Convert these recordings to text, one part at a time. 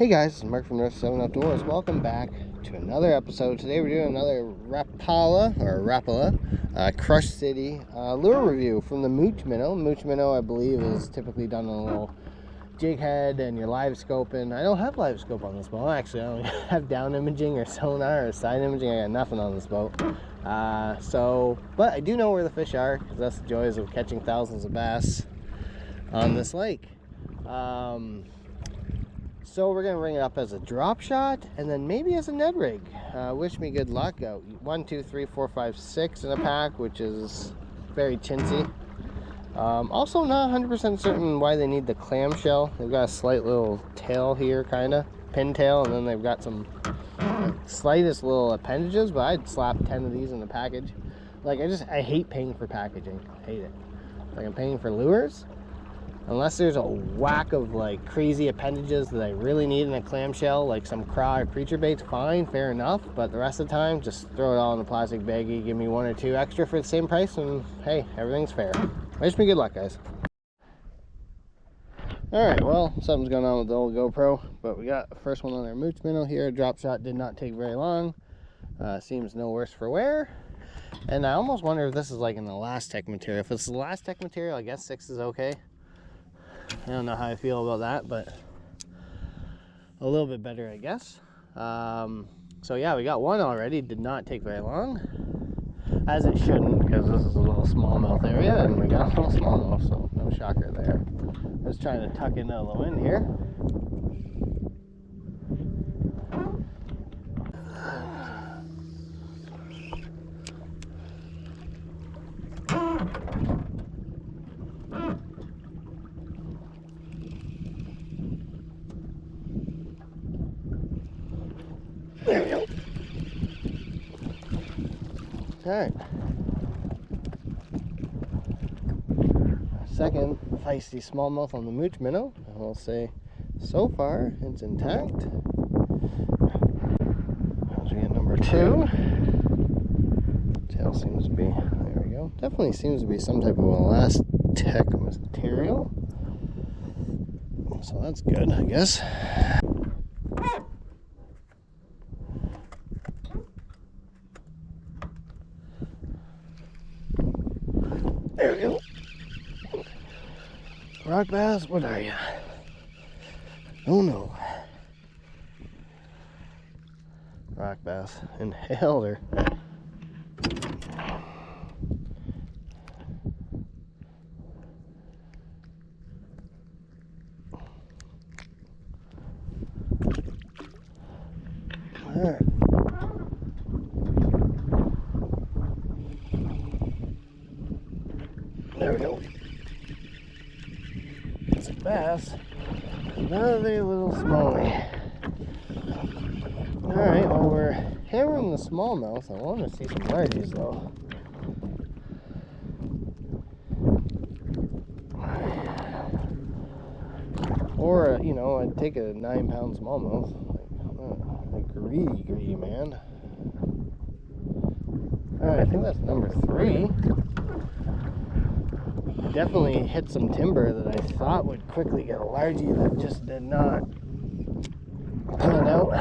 Hey guys, it's Mark from North 7 Outdoors. Welcome back to another episode. Today we're doing another Rapala Crush City lure review from the mooch minnow. Mooch minnow, I believe, is typically done on a little jig head and your live scoping. I don't have live scope on this boat. Actually, I don't have down imaging or sonar or side imaging. I got nothing on this boat. But I do know where the fish are, because that's the joys of catching thousands of bass on this lake. So we're going to bring it up as a drop shot and then maybe as a Ned rig. Wish me good luck. 1, 2, 3, 4, 5, 6 in a pack, which is very chintzy. Also not 100% certain why they need the clamshell. They've got a slight little tail here, kind of pintail, and then they've got some slightest little appendages, but I'd slap 10 of these in the package. Like, I hate paying for packaging. I hate it. Like, I'm paying for lures. Unless there's a whack of like crazy appendages that I really need in a clamshell, like some craw or creature baits, fine, fair enough. But the rest of the time, just throw it all in a plastic baggie, give me 1 or 2 extra for the same price, and hey, everything's fair. Wish me good luck, guys. Alright, well, something's going on with the old GoPro, but we got the first one on our mooch minnow here. Drop shot did not take very long. Seems no worse for wear. And I almost wonder if this is like an Elastec material. If it's Elastec material, I guess 6 is okay. I don't know how I feel about that, but a little bit better, I guess. So yeah, we got one already. Did not take very long, as it shouldn't, because this is a little smallmouth area, and we got a little smallmouth, so no shocker there. Just trying to tuck into the wind here. There we go. Alright. Second feisty smallmouth on the mooch minnow. I will say, so far, it's intact. As we get number 2. Tail seems to be, there we go. Definitely seems to be some type of Elastec material. So that's good, I guess. There we go. Rock bass, what are you? Oh no. Rock bass. Inhaled her. Alright. There we go. It's a bass. Another little smallie. Alright, well, we're hammering the smallmouth. I want to see some largies though. Or, you know, I'd take a 9-pound smallmouth. Like greedy man. Alright, I think that's number 3. Definitely hit some timber that I thought would quickly get a largie that just did not pan out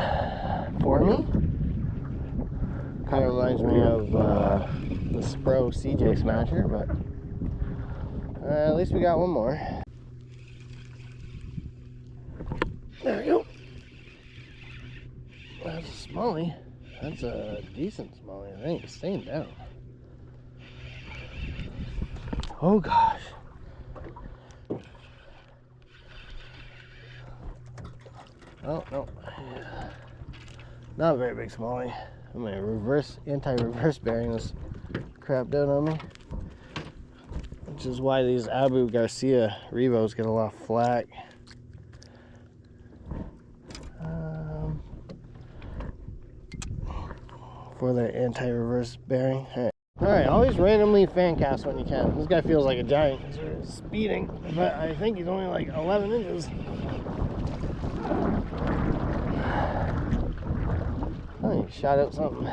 for me. Kind of reminds me of the Spro CJ Smasher, but at least we got one more. There we go. That's a smallie. That's a decent smallie, I think. It's staying down. Oh gosh. Oh no. Not a very big smallie. I'm gonna anti-reverse bearing this crap down on me. Which is why these Abu Garcia Revos get a lot of flack. For their anti-reverse bearing. Alright, always randomly fan cast when you can. This guy feels like a giant because he's speeding, but I think he's only like 11 inches. Oh, he shot out something.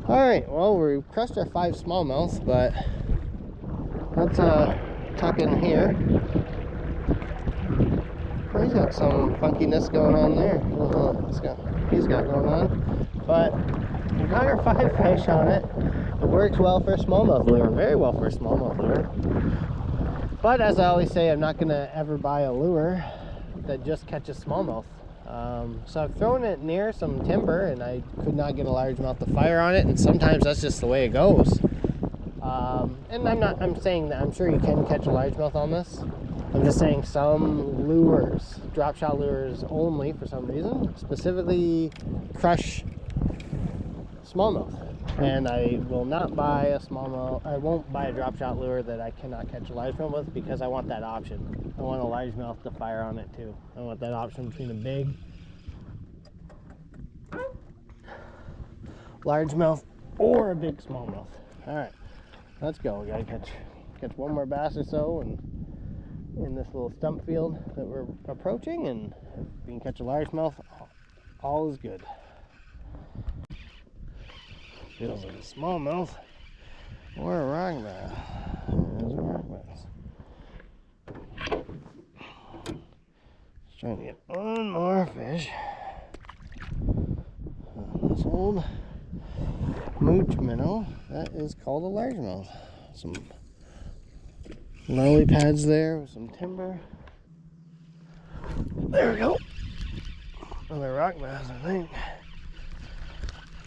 Alright, well, we've crushed our 5 smallmouths, but let's tuck in here. Where's he's got some funkiness going on there. He's got going on. But we got our 5 fish on it. It works well for a smallmouth lure, very well for a smallmouth lure. But as I always say, I'm not going to ever buy a lure that just catches smallmouth. So I've thrown it near some timber and I could not get a largemouth to fire on it, and sometimes that's just the way it goes. And I'm saying that I'm sure you can catch a largemouth on this. I'm just saying some lures, drop shot lures only for some reason, specifically crush smallmouth. And I will not buy a smallmouth, I won't buy a drop shot lure that I cannot catch a largemouth with, because I want that option. I want a largemouth to fire on it too. I want that option between a big largemouth or a big smallmouth. Alright, let's go. We gotta catch one more bass or so and in this little stump field that we're approaching, and if we can catch a largemouth, all is good. Feels like a smallmouth or a rock bass. There's a rock bass. Just trying to get one more fish. This old mooch minnow, that is called a largemouth. Some lily pads there with some timber. There we go. Another rock bass, I think.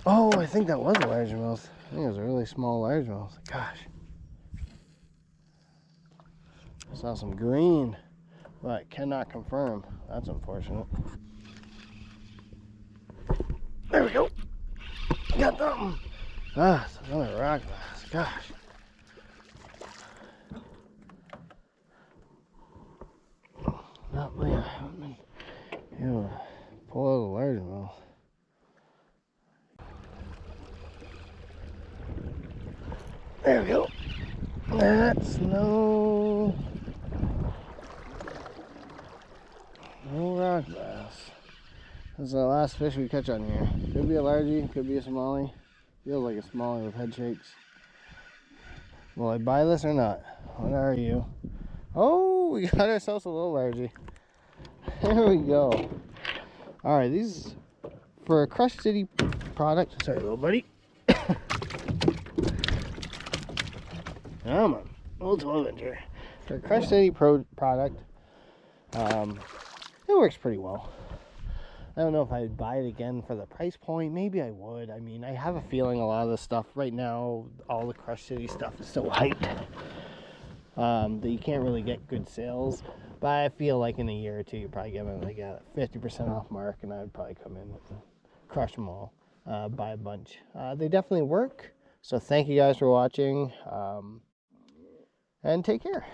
Oh, I think that was a largemouth. I think it was a really small largemouth. Gosh. I saw some green, but cannot confirm. That's unfortunate. There we go. Got something. Ah, it's another rock bass. Gosh. Not really. I haven't been able to pull out a largemouth. There we go. That's no rock bass. This is the last fish we catch on here. Could be a largie, could be a smallie. Feels like a smallie with head shakes. Will I buy this or not? What are you? Oh, we got ourselves a little largie. There we go. Alright, these for a Crush City product. Sorry, little buddy. Come on, little 12 incher. For a Crush City product, it works pretty well. I don't know if I'd buy it again for the price point. Maybe I would. I mean, I have a feeling a lot of the stuff right now, all the Crush City stuff is so hyped that you can't really get good sales. But I feel like in a year or two, you probably get like a 50% off mark, and I would probably come in and crush them all, buy a bunch. They definitely work. So thank you guys for watching, and take care.